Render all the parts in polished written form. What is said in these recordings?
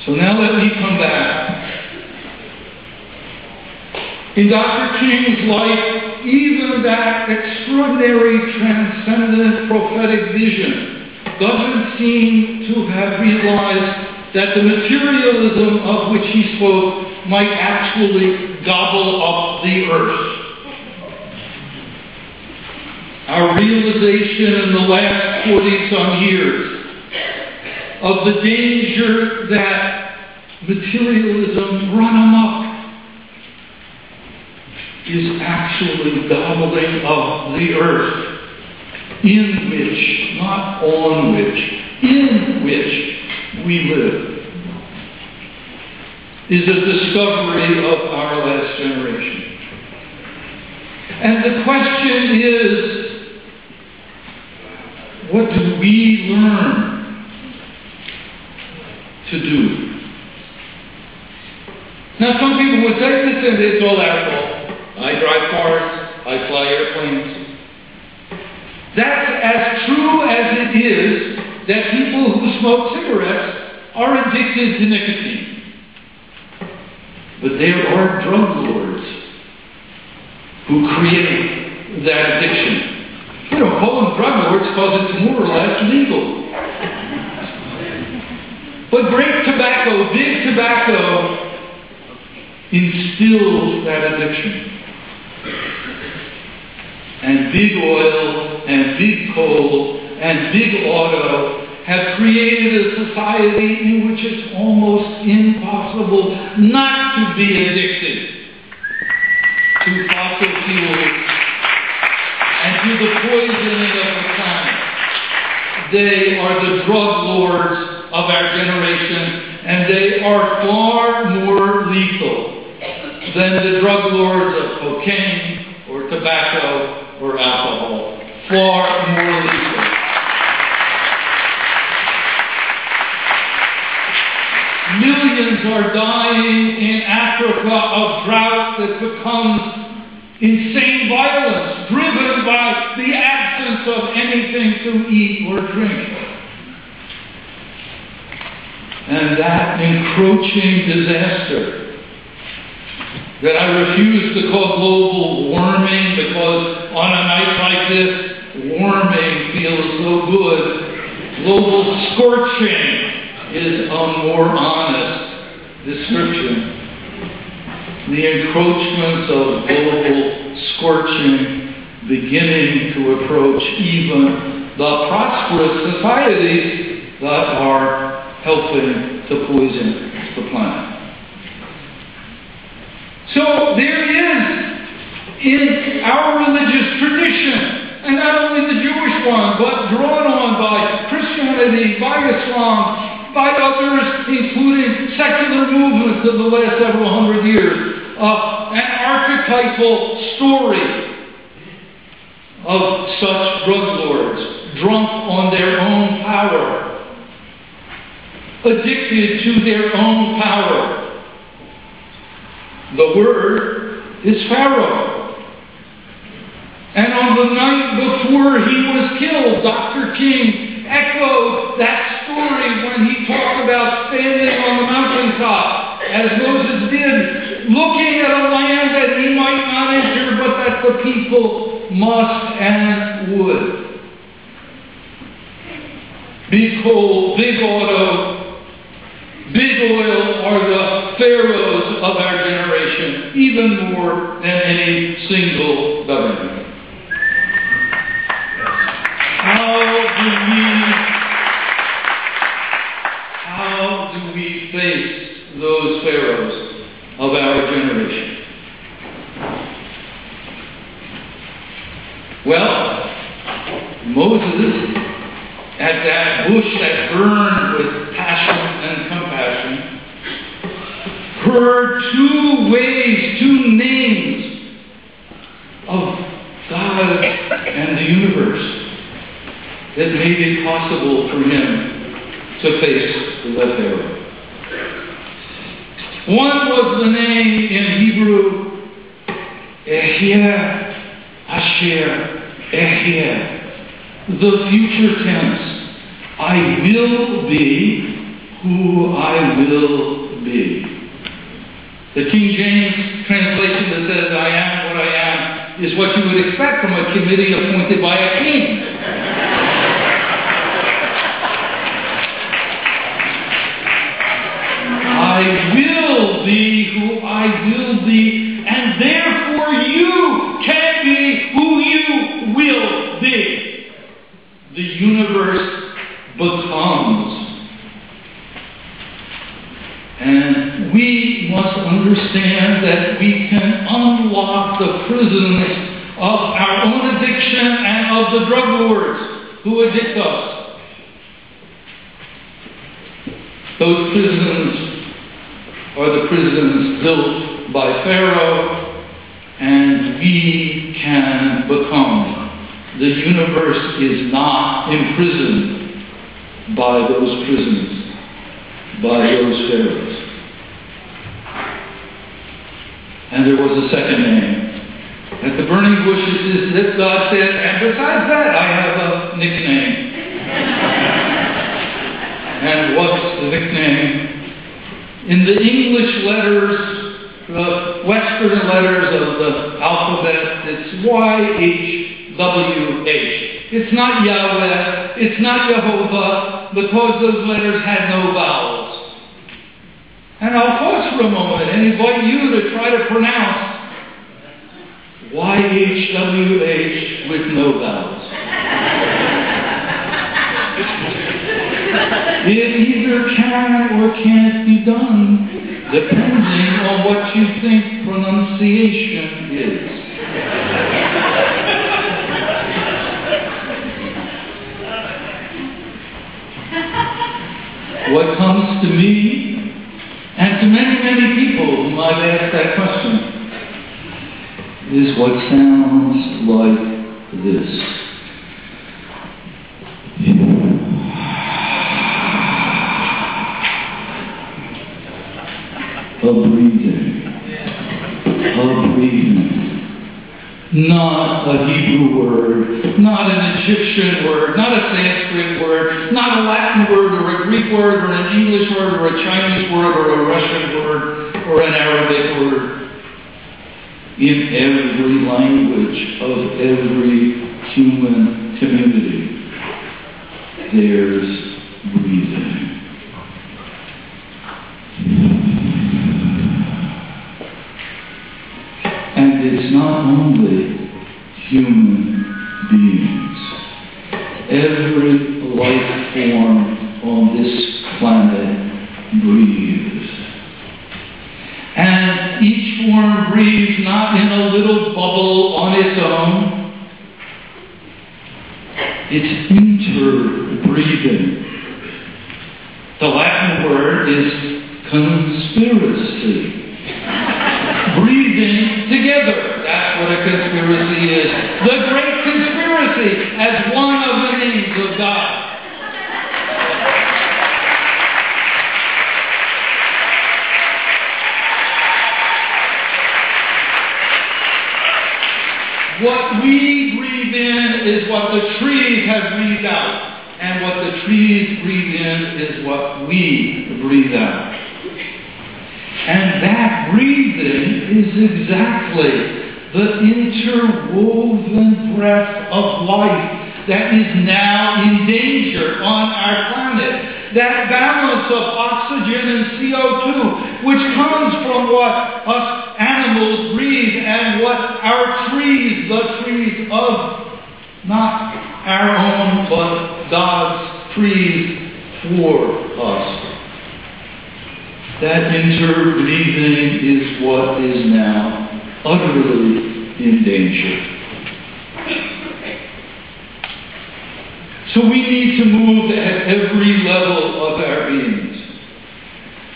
So now let me come back. In Dr. King's life, even that extraordinary, transcendent prophetic vision doesn't seem to have realized that the materialism of which he spoke might actually gobble up the earth. Our realization in the last 40-some years of the danger that materialism run amok is actually gobbling up the earth, in which, not on which, in which we live, is a discovery of our last generation. And the question is, what do we learn to do? Now some people would say, listen, it's all our fault. I drive cars, I fly airplanes. That's as true as it is that people who smoke cigarettes are addicted to nicotine. But there are drug lords who create that addiction. You know, call them drug lords because it's more or less legal. But great tobacco, big tobacco, instills that addiction. And big oil and big coal and big auto have created a society in which it's almost impossible not to be addicted to fossil fuels and to the poisoning of the planet. They are the drug lords of our generation, and they are far more lethal than the drug lords of cocaine or tobacco or alcohol. Far more lethal. Millions are dying in Africa of drought that becomes insane violence, driven by the absence of anything to eat or drink. And that encroaching disaster that I refuse to call global warming, because on a night like this, warming feels so good. Global scorching is a more honest description. The encroachments of global scorching beginning to approach even the prosperous societies that are helping to poison the planet. So there is, in our religious tradition, and not only the Jewish one, but drawn on by Christianity, by Islam, by others, including secular movements of the last several hundred years, an archetypal story of such drug lords, drunk on their own power, addicted to their own power. The word is Pharaoh. And on the night before he was killed, Dr. King echoed that story when he talked about standing on the mountaintop, as Moses did, looking at a land that he might not enter, but that the people must and would. Big coal, big auto, big oil are the pharaohs of our generation, even more than any single government. How do we face those pharaohs of our generation? Well, Moses, at that bush that burned with passion and compassion, heard two ways, two names of God and the universe that made it possible for him to face the Pharaoh. One was the name in Hebrew, Ehyeh, Asher, Ehyeh, the future tense. I will be who I will be. The King James translation that says, I am what I am, is what you would expect from a committee appointed by a king. I will be who I will be, and therefore you can be who you will be. The universe becomes. And we must understand that we can unlock the prisons of our own addiction and of the drug lords who addict us. Those prisons are the prisons built by Pharaoh, and we can become. The universe is not imprisoned by those prisons, by those pharaohs. And there was a second name. At the burning bushes is that God said, and besides that, I have a nickname. And what's the nickname? In the English letters, the Western letters of the alphabet, it's YHWH. It's not Yahweh, it's not Jehovah, because those letters had no vowels. And I'll pause for a moment and invite you to try to pronounce YHWH with no vowels. It either can or can't be done, depending on what you think pronunciation is. What comes to me, and to many, many people who might ask that question, is what sounds like this. A breathing. Not a Hebrew word, not an Egyptian word, not a Sanskrit word, not a Latin word or a Greek word or an English word or a Chinese word or a Russian word or an Arabic word. In every language of every human community, there's breathing. And it's not only human beings. Every life form on this planet breathes. And each form breathes not in a little bubble on its own. It's interbreathing. The Latin word is conspiracy. Breathing together. That's what a conspiracy is. The great conspiracy as one of the names of God. What we breathe in is what the trees have breathed out. And what the trees breathe in is what we breathe out. And that breathing is exactly the interwoven breath of life that is now in danger on our planet. That balance of oxygen and CO2, which comes from what us animals breathe and what our trees, the trees of not our own, but God's trees for us. That interbreathing is what is now utterly in danger. So we need to move at every level of our beings.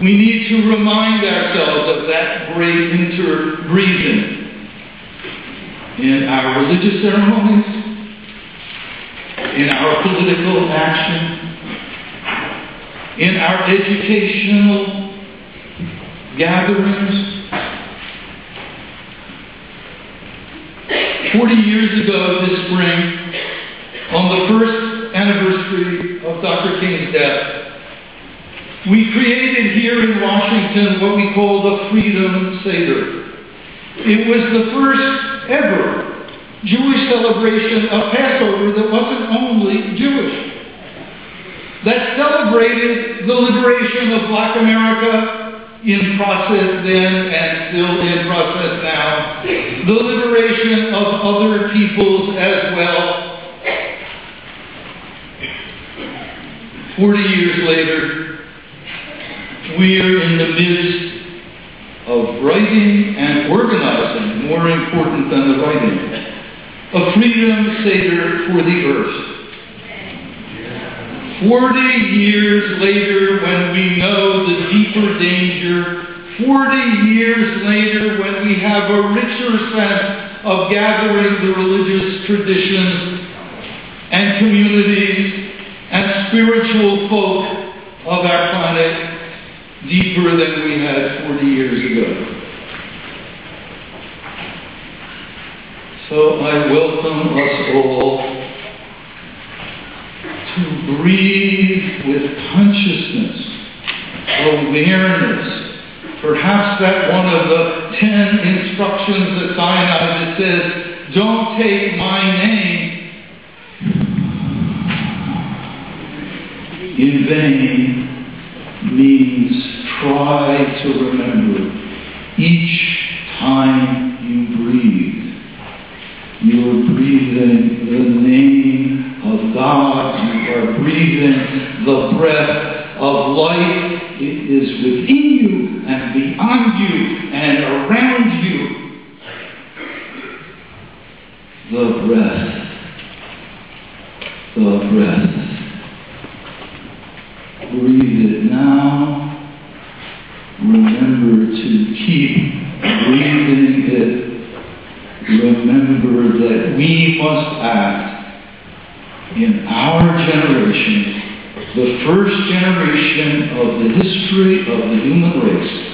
We need to remind ourselves of that great interbreathing in our religious ceremonies, in our political action, in our educational gatherings. 40 years ago this spring, on the first anniversary of Dr. King's death, we created here in Washington what we call the Freedom Seder. It was the first ever Jewish celebration of Passover that wasn't only Jewish, that celebrated the liberation of Black America, in process then and still in process now, the liberation of other peoples as well. 40 years later, we are in the midst of writing and organizing, more important than the writing, a Freedom Seder for the earth. 40 years later, when we know the deeper danger, 40 years later, when we have a richer sense of gathering the religious traditions and communities and spiritual folk of our planet deeper than we had 40 years ago. So I welcome us all to breathe with consciousness, awareness. Perhaps that one of the 10 instructions at Sinai that says, don't take my name in vain, means try to remember each time you breathe. You're breathing the name of God. You are breathing the breath of life. It is within you and beyond you and around you. The breath. The breath. Breathe it now. Remember to keep breathing it. Remember that we must act in our generation, the first generation of the history of the human race,